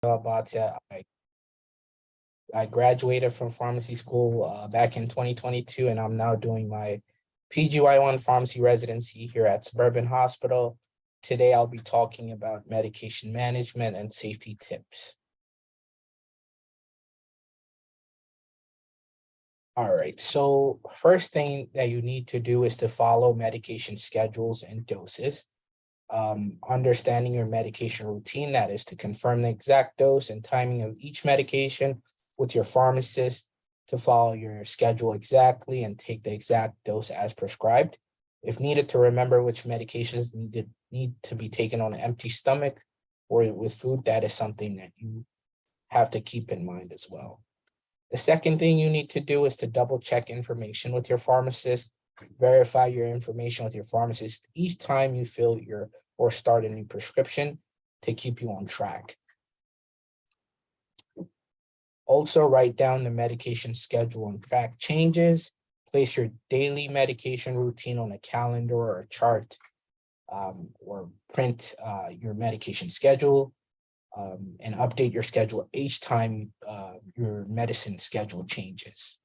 Abate. I graduated from pharmacy school back in 2022, and I'm now doing my PGY1 pharmacy residency here at Suburban Hospital. Today, I'll be talking about medication management and safety tips. All right, so first thing that you need to do is to follow medication schedules and doses. Understanding your medication routine, that is to confirm the exact dose and timing of each medication with your pharmacist to follow your schedule exactly and take the exact dose as prescribed. If needed, to remember which medications need to be taken on an empty stomach or with food, that is something that you have to keep in mind as well. The second thing you need to do is to double check information with your pharmacist. Verify your information with your pharmacist each time you fill or start a new prescription to keep you on track. Also, write down the medication schedule and track changes. Place your daily medication routine on a calendar or a chart, or print your medication schedule, and update your schedule each time your medicine schedule changes.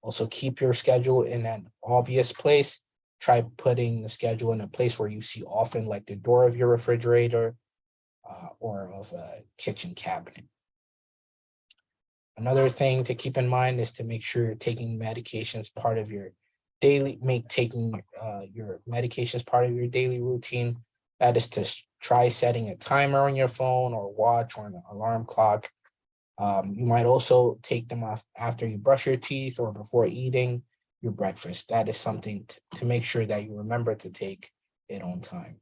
Also, keep your schedule in an obvious place. Try putting the schedule in a place where you see often, like the door of your refrigerator or of a kitchen cabinet. Another thing to keep in mind is to make sure you're taking medications part of your daily, taking your medications part of your daily routine. That is to try setting a timer on your phone or watch or an alarm clock. You might also take them off after you brush your teeth or before eating your breakfast. That is something to make sure that you remember to take it on time.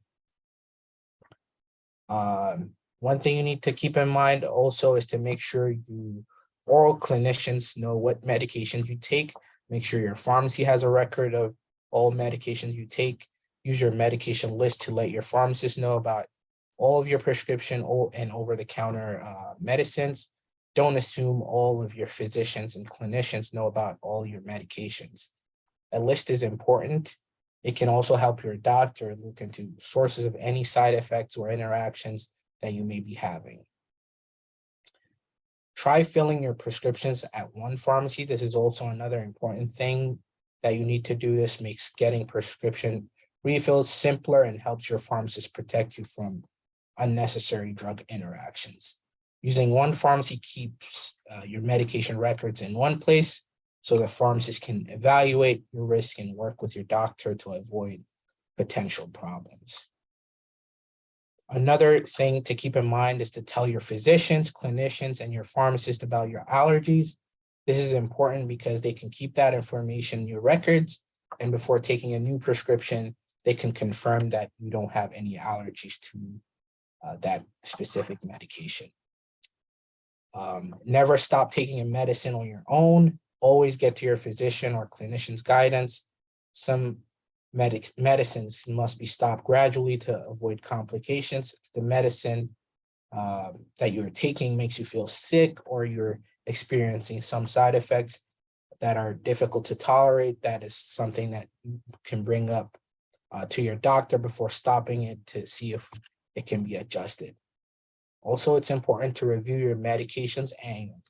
One thing you need to keep in mind also is to make sure oral clinicians know what medications you take. Make sure your pharmacy has a record of all medications you take. Use your medication list to let your pharmacist know about all of your prescription and over-the-counter medicines. Don't assume all of your physicians and clinicians know about all your medications. A list is important. It can also help your doctor look into sources of any side effects or interactions that you may be having. Try filling your prescriptions at one pharmacy. This is also another important thing that you need to do. This makes getting prescription refills simpler and helps your pharmacist protect you from unnecessary drug interactions. Using one pharmacy keeps your medication records in one place so the pharmacist can evaluate your risk and work with your doctor to avoid potential problems. Another thing to keep in mind is to tell your physicians, clinicians, and your pharmacist about your allergies. This is important because they can keep that information in your records, and before taking a new prescription, they can confirm that you don't have any allergies to that specific medication. Never stop taking a medicine on your own. Always get to your physician or clinician's guidance. Some medicines must be stopped gradually to avoid complications. If the medicine that you're taking makes you feel sick or you're experiencing some side effects that are difficult to tolerate, that is something that you can bring up to your doctor before stopping it to see if it can be adjusted. Also, it's important to review your medications annually.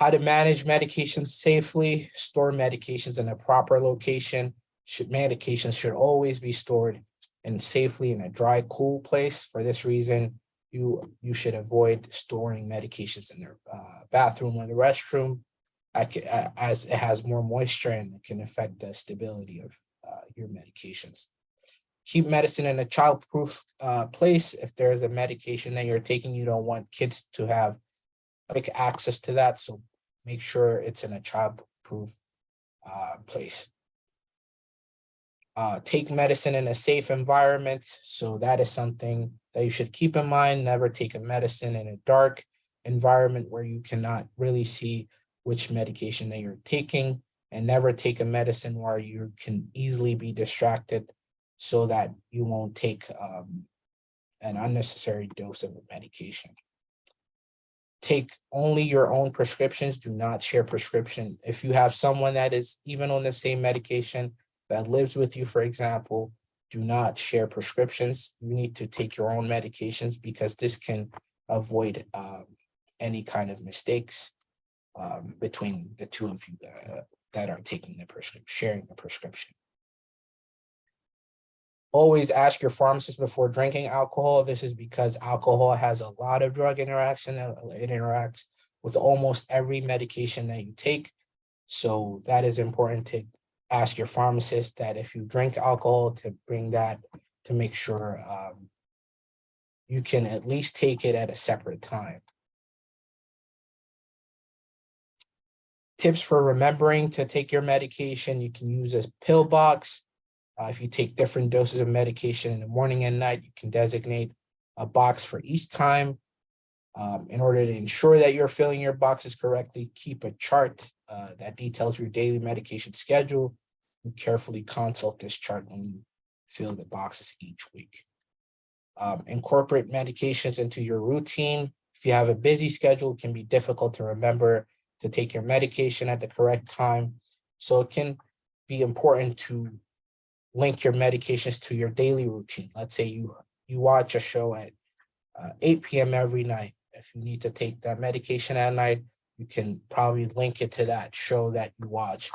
How to manage medications safely. Store medications in a proper location. Medications should always be stored safely in a dry, cool place. For this reason, you should avoid storing medications in their bathroom or the restroom, as it has more moisture and it can affect the stability of your medications. Keep medicine in a child-proof place. If there's a medication that you're taking, you don't want kids to have quick access to that, so make sure it's in a child-proof place. Take medicine in a safe environment. So that is something that you should keep in mind. Never take a medicine in a dark environment where you cannot really see which medication that you're taking, and never take a medicine where you can easily be distracted so that you won't take an unnecessary dose of a medication. Take only your own prescriptions. Do not share prescription. If you have someone that is even on the same medication that lives with you, for example, Do not share prescriptions. You need to take your own medications because this can avoid any kind of mistakes between the two of you that are taking the prescription, sharing the prescription. Always ask your pharmacist before drinking alcohol. This is because alcohol has a lot of drug interaction. It interacts with almost every medication that you take. So that is important to ask your pharmacist that if you drink alcohol to bring that to make sure you can at least take it at a separate time. Tips for remembering to take your medication: you can use a pill box. If you take different doses of medication in the morning and night, you can designate a box for each time. In order to ensure that you're filling your boxes correctly, keep a chart that details your daily medication schedule, and carefully consult this chart when you fill the boxes each week. Incorporate medications into your routine. If you have a busy schedule, it can be difficult to remember to take your medication at the correct time. So it can be important to link your medications to your daily routine. Let's say you watch a show at 8 p.m. every night. If you need to take that medication at night, you can probably link it to that show that you watch,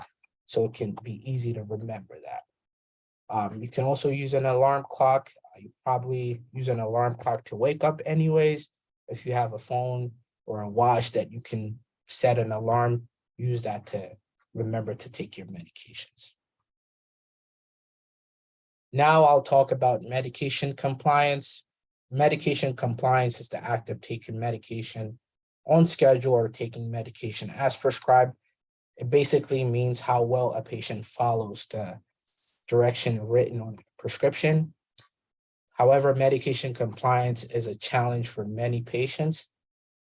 so it can be easy to remember that. You can also use an alarm clock. You probably use an alarm clock to wake up anyways. If you have a phone or a watch that you can set an alarm, use that to remember to take your medications. Now I'll talk about medication compliance. Medication compliance is the act of taking medication on schedule or taking medication as prescribed. It basically means how well a patient follows the direction written on the prescription. However, medication compliance is a challenge for many patients.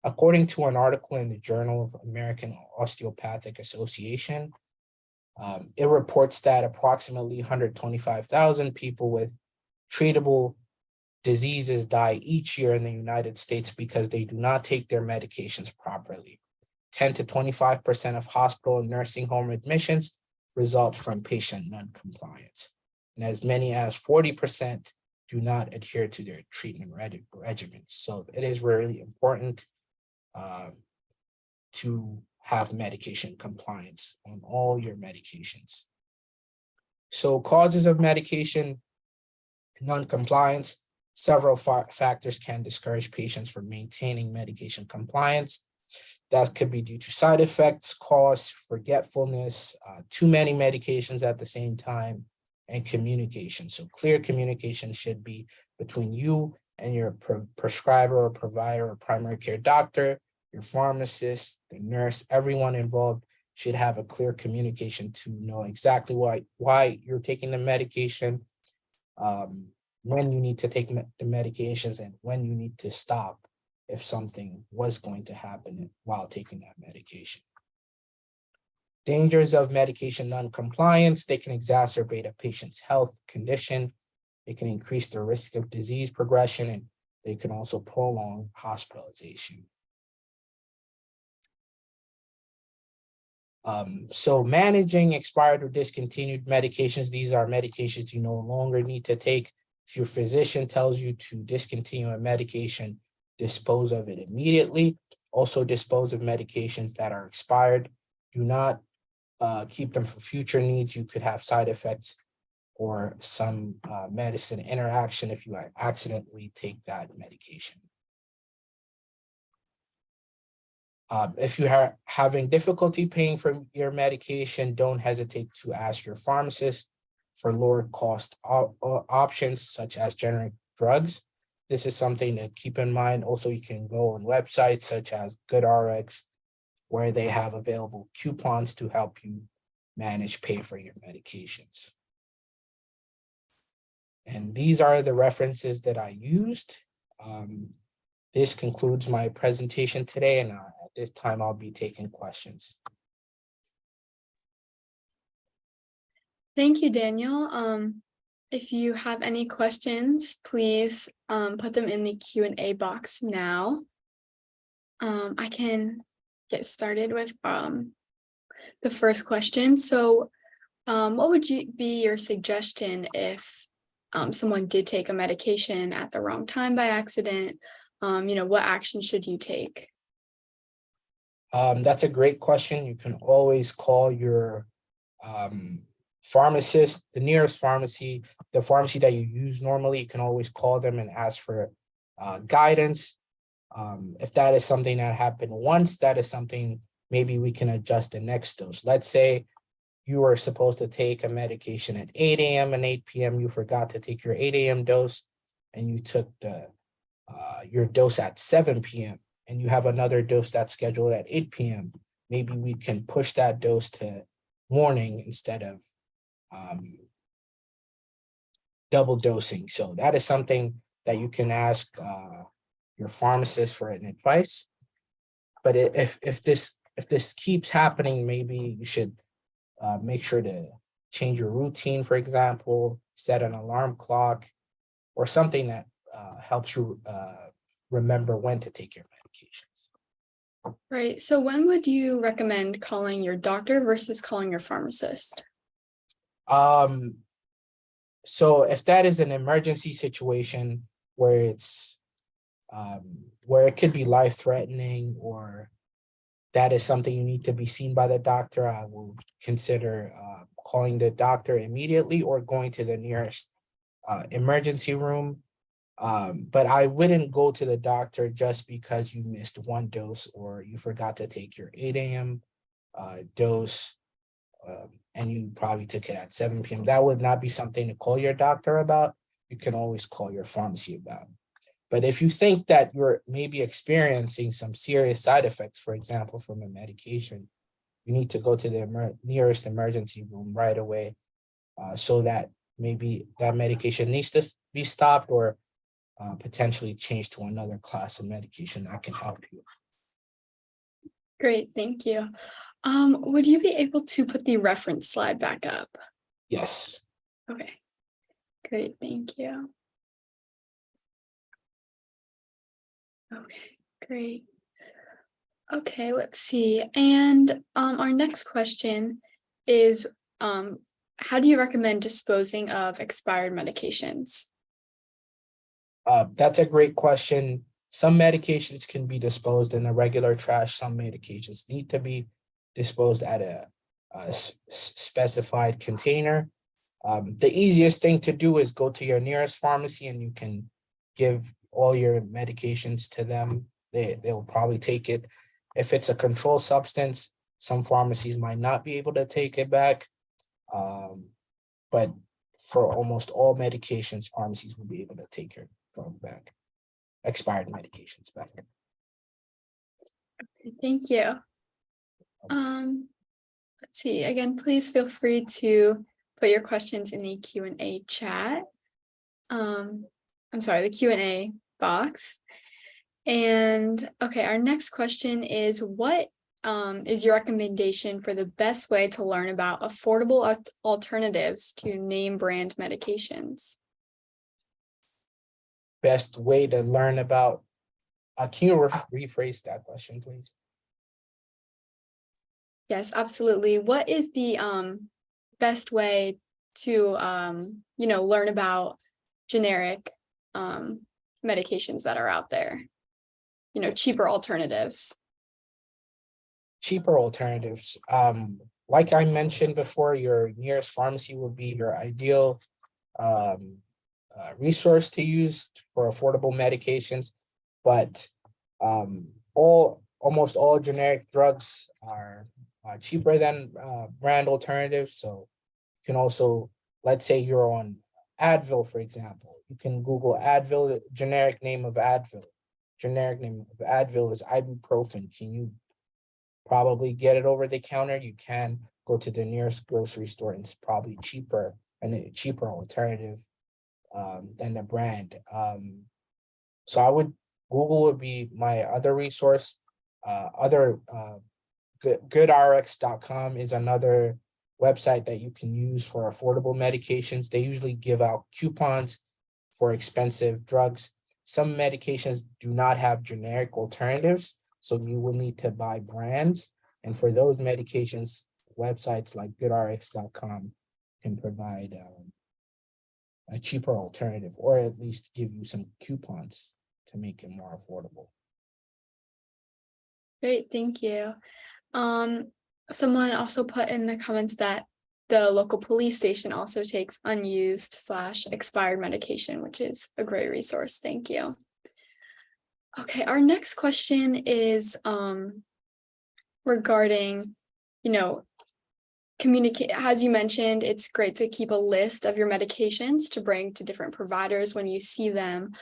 According to an article in the Journal of American Osteopathic Association, it reports that approximately 125,000 people with treatable diseases die each year in the United States because they do not take their medications properly. 10 to 25% of hospital and nursing home admissions result from patient non-compliance, and as many as 40% do not adhere to their treatment regimens. So it is really important to have medication compliance on all your medications. So causes of medication non-compliance: several factors can discourage patients from maintaining medication compliance. That could be due to side effects, cost, forgetfulness, too many medications at the same time, and communication. So clear communication should be between you and your prescriber or provider or primary care doctor, your pharmacist, the nurse. Everyone involved should have a clear communication to know exactly why you're taking the medication, when you need to take the medications, and when you need to stop if something was going to happen while taking that medication. Dangers of medication non-compliance: they can exacerbate a patient's health condition, they can increase the risk of disease progression, and they can also prolong hospitalization. So managing expired or discontinued medications: these are medications you no longer need to take. If your physician tells you to discontinue a medication, dispose of it immediately. Also dispose of medications that are expired. Do not keep them for future needs. You could have side effects or some medicine interaction if you accidentally take that medication. If you are having difficulty paying for your medication, don't hesitate to ask your pharmacist for lower cost options such as generic drugs. This is something to keep in mind. Also, you can go on websites such as GoodRx, where they have available coupons to help you pay for your medications. And these are the references that I used. This concludes my presentation today, and at this time I'll be taking questions. Thank you, Daniel. If you have any questions, please put them in the Q&A box now. I can get started with the first question. So what would be your suggestion if someone did take a medication at the wrong time by accident, what action should you take? That's a great question. You can always call your pharmacist, the nearest pharmacy, the pharmacy that you use normally. You can always call them and ask for guidance. If that is something that happened once, that is something maybe we can adjust the next dose. Let's say you were supposed to take a medication at 8 a.m. and 8 p.m. You forgot to take your 8 a.m. dose, and you took your dose at 7 p.m. and you have another dose that's scheduled at 8 p.m. Maybe we can push that dose to morning instead of double dosing. So that is something that you can ask your pharmacist for an advice. But if this keeps happening, maybe you should make sure to change your routine, for example, set an alarm clock or something that helps you remember when to take your medications. Right. So when would you recommend calling your doctor versus calling your pharmacist? So if that is an emergency situation where it's where it could be life-threatening, or that is something you need to be seen by the doctor, I will consider calling the doctor immediately or going to the nearest emergency room. But I wouldn't go to the doctor just because you missed one dose or you forgot to take your 8 a.m. Dose, and you probably took it at 7 p.m. That would not be something to call your doctor about. You can always call your pharmacy about. But if you think that you're maybe experiencing some serious side effects, for example, from a medication, you need to go to the nearest emergency room right away, so that maybe that medication needs to be stopped or potentially changed to another class of medication that can help you. Great, thank you. Would you be able to put the reference slide back up? Yes. Okay, great, thank you. Okay, great. Okay, let's see. And our next question is, how do you recommend disposing of expired medications? That's a great question. Some medications can be disposed in the regular trash. Some medications need to be disposed at a specified container. The easiest thing to do is go to your nearest pharmacy and you can give all your medications to them. They will probably take it. If it's a controlled substance, some pharmacies might not be able to take it back. But for almost all medications, pharmacies will be able to take your drug back, expired medications back. Thank you. Let's see, again, please feel free to put your questions in the Q&A chat. I'm sorry, the Q&A box. And okay, our next question is, what is your recommendation for the best way to learn about affordable alternatives to name brand medications? Best way to learn about, can you rephrase that question, please? Yes, absolutely. What is the best way to learn about generic medications that are out there? Cheaper alternatives. Cheaper alternatives. Like I mentioned before, your nearest pharmacy will be your ideal resource to use for affordable medications, but almost all generic drugs are cheaper than brand alternatives. So you can also, let's say you're on Advil, for example, you can Google Advil, generic name of Advil. Generic name of Advil is ibuprofen. Can you probably get it over the counter? You can go to the nearest grocery store, and it's probably cheaper and a cheaper alternative than the brand. So Google would be my other resource. GoodRx.com is another website that you can use for affordable medications. They usually give out coupons for expensive drugs. Some medications do not have generic alternatives, so you will need to buy brands. And for those medications, websites like GoodRx.com can provide a cheaper alternative, or at least give you some coupons to make it more affordable. Great, thank you. Someone also put in the comments that the local police station also takes unused / expired medication, which is a great resource. Thank you. Okay, our next question is regarding, communicate, as you mentioned, it's great to keep a list of your medications to bring to different providers when you see them.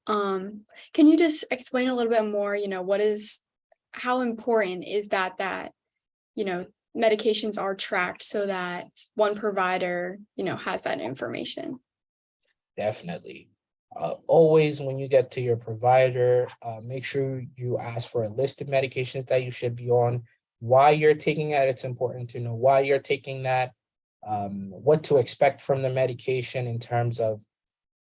Can you just explain a little bit more, how important is that medications are tracked so that one provider, has that information? Definitely. Always when you get to your provider, make sure you ask for a list of medications that you should be on, why you're taking that. It's important to know why you're taking that, what to expect from the medication in terms of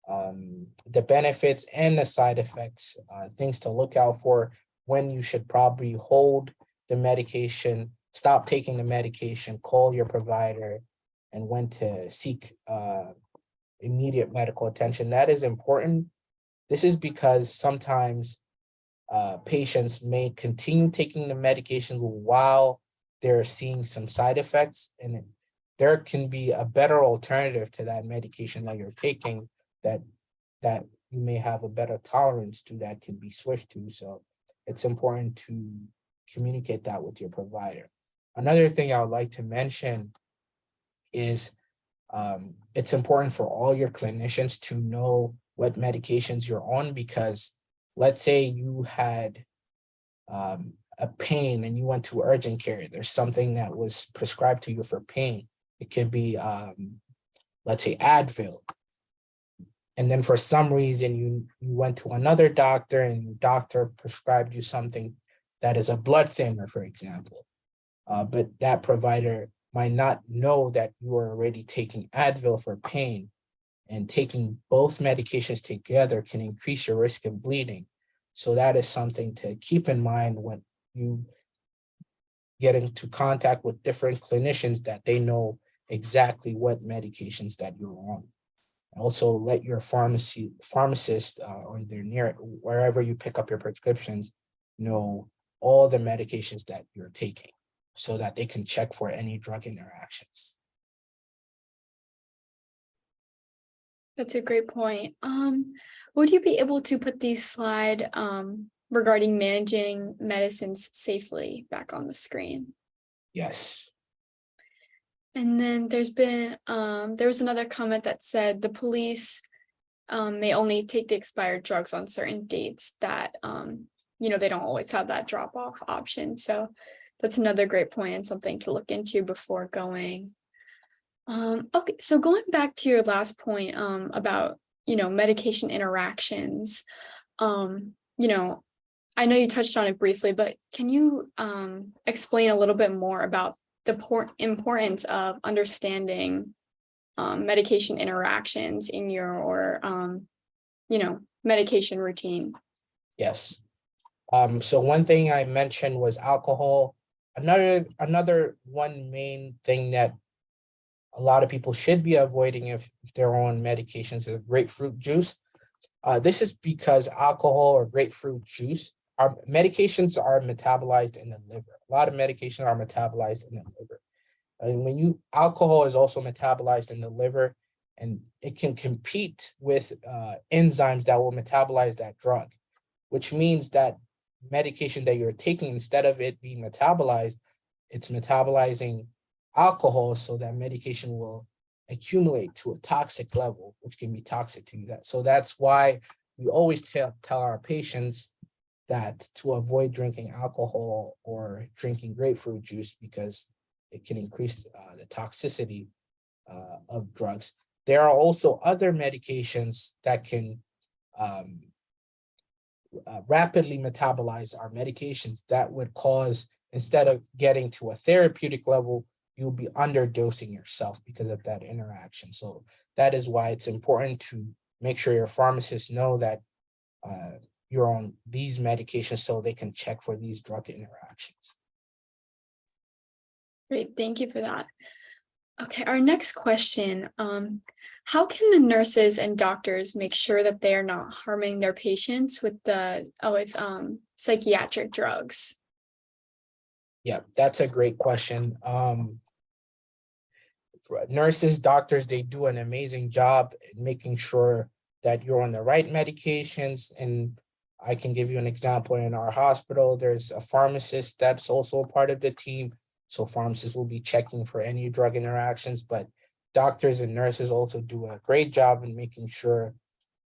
the benefits and the side effects, things to look out for, when you should probably hold the medication, stop taking the medication, call your provider, and when to seek immediate medical attention. That is important. This is because sometimes patients may continue taking the medications while they're seeing some side effects, and there can be a better alternative to that medication that you're taking that you may have a better tolerance to, that can be switched to. So it's important to communicate that with your provider. Another thing I would like to mention is it's important for all your clinicians to know what medications you're on, because let's say you had a pain and you went to urgent care. There's something that was prescribed to you for pain. It could be, let's say, Advil. And then for some reason you went to another doctor and your doctor prescribed you something that is a blood thinner, for example. But that provider might not know that you are already taking Advil for pain, and taking both medications together can increase your risk of bleeding. So that is something to keep in mind when you get into contact with different clinicians, that they know exactly what medications that you're on. Also, let your pharmacist or they're near wherever you pick up your prescriptions know all the medications that you're taking, so that they can check for any drug interactions. That's a great point. Would you be able to put the slide regarding managing medicines safely back on the screen? Yes. And then there was another comment that said the police may only take the expired drugs on certain dates that, they don't always have that drop-off option. So that's another great point and something to look into before going. Okay, so going back to your last point about, medication interactions, I know you touched on it briefly, but can you explain a little bit more about the importance of understanding medication interactions in your medication routine? Yes. So one thing I mentioned was alcohol. Another one main thing that a lot of people should be avoiding if they're on medications is grapefruit juice. This is because alcohol or grapefruit juice, our medications are metabolized in the liver. A lot of medications are metabolized in the liver. And alcohol is also metabolized in the liver, and it can compete with enzymes that will metabolize that drug, which means that medication that you're taking, instead of it being metabolized, it's metabolizing alcohol, so that medication will accumulate to a toxic level, which can be toxic to you. So that's why we always tell our patients that to avoid drinking alcohol or drinking grapefruit juice, because it can increase the toxicity of drugs. There are also other medications that can rapidly metabolize our medications that would cause, instead of getting to a therapeutic level, you'll be underdosing yourself because of that interaction. So that is why it's important to make sure your pharmacists know that you're on these medications, so they can check for these drug interactions. Great, thank you for that. Okay, our next question, how can the nurses and doctors make sure that they are not harming their patients with psychiatric drugs? Yeah, that's a great question. For nurses, doctors, they do an amazing job in making sure that you're on the right medications. And I can give you an example. In our hospital, there's a pharmacist that's also a part of the team. So pharmacists will be checking for any drug interactions, but doctors and nurses also do a great job in making sure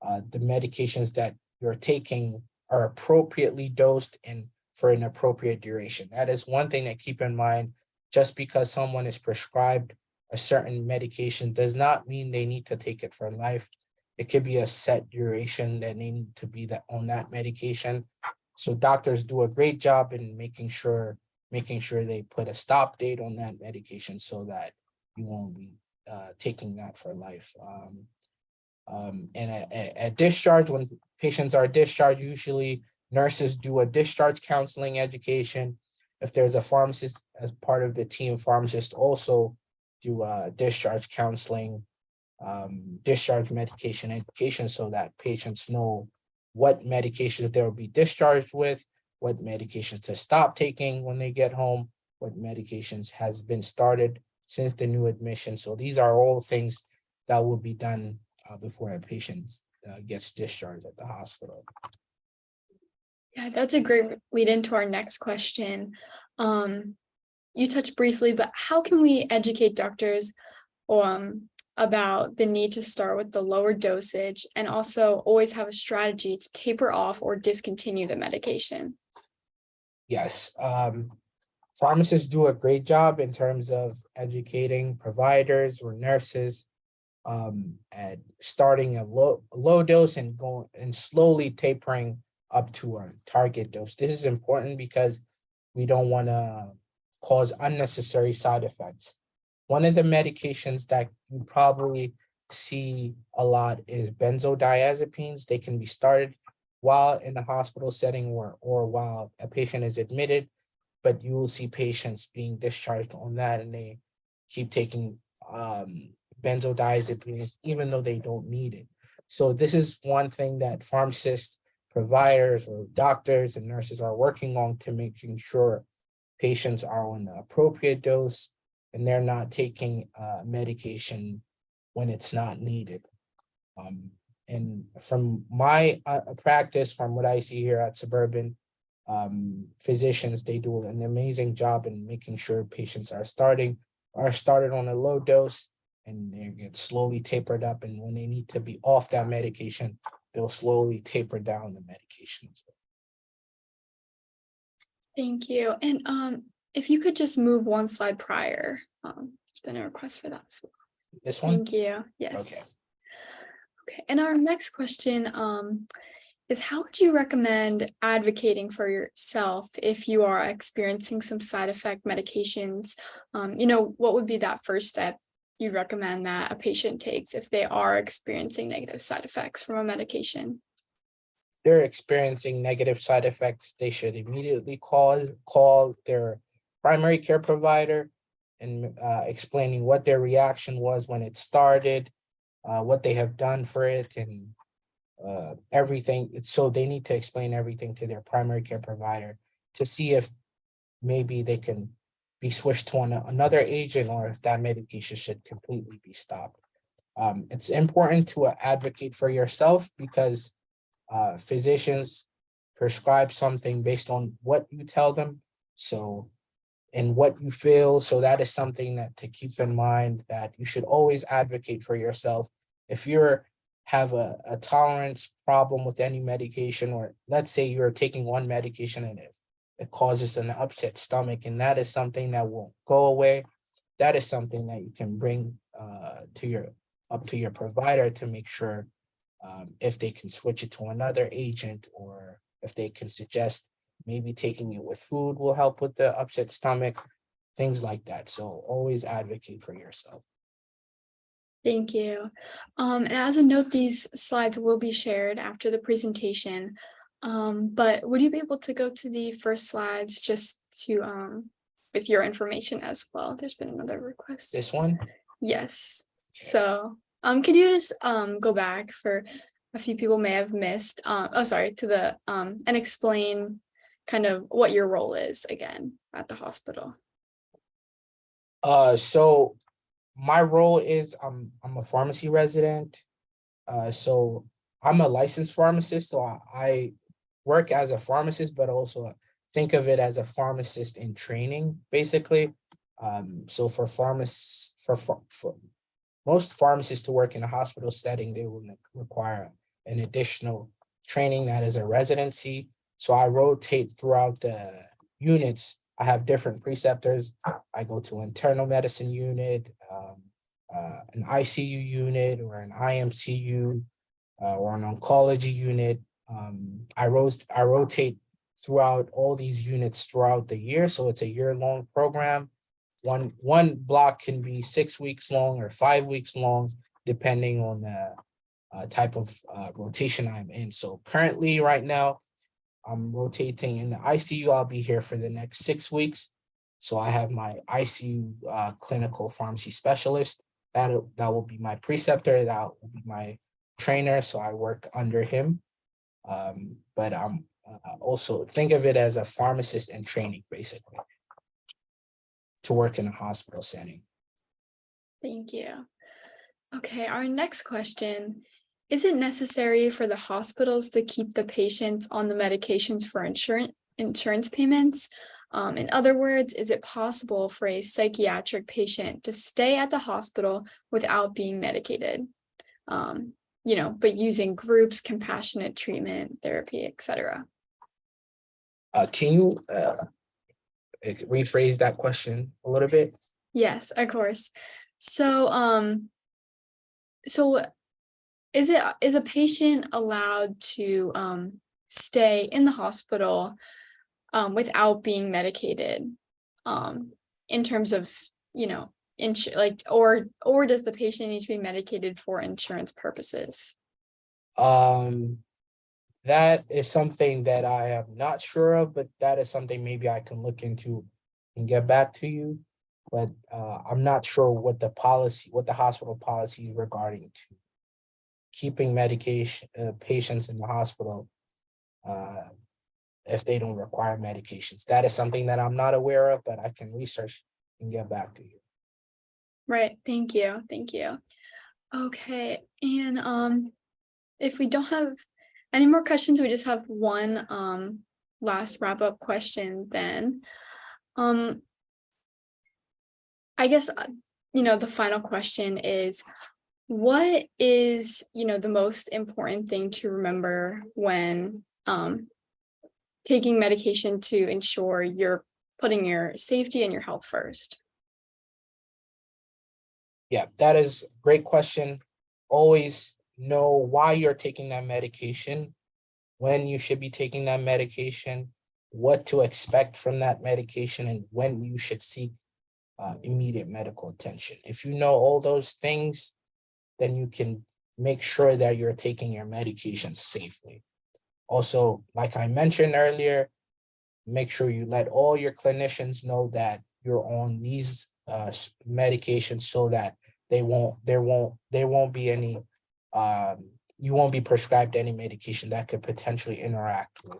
the medications that you're taking are appropriately dosed and for an appropriate duration. That is one thing to keep in mind. Just because someone is prescribed a certain medication does not mean they need to take it for life. It could be a set duration that they need to be that on that medication. So doctors do a great job in making sure they put a stop date on that medication so that you won't be taking that for life. And at discharge, when patients are discharged, usually nurses do a discharge counseling education. If there's a pharmacist as part of the team, pharmacists also do discharge counseling, discharge medication education so that patients know what medications they will be discharged with, what medications to stop taking when they get home, what medications has been started since the new admission. So these are all things that will be done before a patient gets discharged at the hospital. Yeah, that's a great lead into our next question. You touched briefly, but how can we educate doctors about the need to start with the lower dosage and also always have a strategy to taper off or discontinue the medication? Yes, pharmacists do a great job in terms of educating providers or nurses at starting a low dose and going and slowly tapering up to our target dose. This is important because we don't want to cause unnecessary side effects. One of the medications that you probably see a lot is benzodiazepines. They can be started while in the hospital setting or while a patient is admitted, but you will see patients being discharged on that and they keep taking benzodiazepines even though they don't need it. So this is one thing that pharmacists, providers, or doctors and nurses are working on to making sure patients are on the appropriate dose and they're not taking medication when it's not needed. And from my practice, from what I see here at Suburban, physicians, they do an amazing job in making sure patients are started on a low dose and they get slowly tapered up. And when they need to be off that medication, they'll slowly taper down the medication as well. Thank you. And if you could just move one slide prior, there's been a request for that as well. This one? Thank you. Yes. Okay. And our next question is how would you recommend advocating for yourself if you are experiencing some side effect medications? What would be that first step you'd recommend that a patient takes if they are experiencing negative side effects from a medication? They're experiencing negative side effects, they should immediately call their primary care provider and explaining what their reaction was when it started, what they have done for it, and everything. So they need to explain everything to their primary care provider to see if maybe they can be switched to another agent or if that medication should completely be stopped. It's important to advocate for yourself because physicians prescribe something based on what you tell them. So, and what you feel. So that is something that to keep in mind, that you should always advocate for yourself. If you're have a tolerance problem with any medication, or let's say you're taking one medication and it causes an upset stomach, and that is something that won't go away, that is something that you can bring to your provider to make sure if they can switch it to another agent, or if they can suggest maybe taking it with food will help with the upset stomach, things like that. So always advocate for yourself. Thank you. And as a note, these slides will be shared after the presentation. But would you be able to go to the first slides just to with your information as well. There's been another request. This one? Yes. So, could you just go back for a few people may have missed, to the and explain kind of what your role is again at the hospital? So my role is I'm a pharmacy resident. So I'm a licensed pharmacist, so I work as a pharmacist, but also think of it as a pharmacist in training, basically. So for pharmacists, for most pharmacists to work in a hospital setting, they will require an additional training that is a residency. So I rotate throughout the units. I have different preceptors. I go to internal medicine unit, an ICU unit, or an IMCU, or an oncology unit. I rotate throughout all these units throughout the year. So it's a year-long program. One block can be 6 weeks long or 5 weeks long, depending on the type of rotation I'm in. So currently, right now, I'm rotating in the ICU. I'll be here for the next 6 weeks. So I have my ICU clinical pharmacy specialist. That will be my preceptor. That will be my trainer. So I work under him. But I'm also think of it as a pharmacist in training, basically, to work in a hospital setting. Thank you. Okay, our next question. Is it necessary for the hospitals to keep the patients on the medications for insurance payments? In other words, is it possible for a psychiatric patient to stay at the hospital without being medicated? But using groups, compassionate treatment, therapy, etc. Can you rephrase that question a little bit? Yes, of course. So, is a patient allowed to stay in the hospital without being medicated, in terms of, or does the patient need to be medicated for insurance purposes? That is something that I am not sure of, but that is something maybe I can look into and get back to you. But I'm not sure what the hospital policy is regarding to keeping medication patients in the hospital if they don't require medications. That is something that I'm not aware of, but I can research and get back to you. Right. Thank you. Thank you. Okay. And if we don't have any more questions, we just have one last wrap-up question then. I guess the final question is, what is the most important thing to remember when taking medication to ensure you're putting your safety and your health first? Yeah, that is a great question. Always know why you're taking that medication, when you should be taking that medication, what to expect from that medication, and when you should seek immediate medical attention. If you know all those things, then you can make sure that you're taking your medications safely. Also, like I mentioned earlier, make sure you let all your clinicians know that you're on these medications so that there won't be any you won't be prescribed any medication that could potentially interact with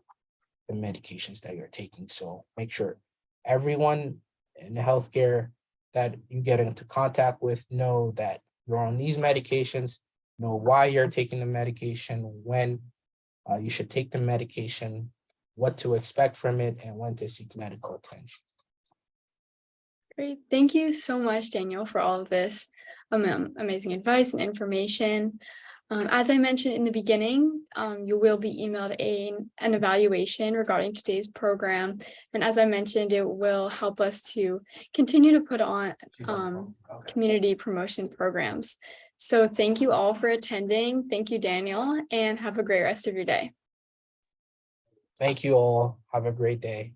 the medications that you're taking. So make sure everyone in the healthcare that you get into contact with know that you're on these medications, know why you're taking the medication, when you should take the medication, what to expect from it, and when to seek medical attention. Great. Thank you so much, Daniel, for all of this amazing advice and information. As I mentioned in the beginning, you will be emailed an evaluation regarding today's program. And as I mentioned, it will help us to continue to put on community promotion programs. So thank you all for attending. Thank you, Daniel, and have a great rest of your day. Thank you all. Have a great day.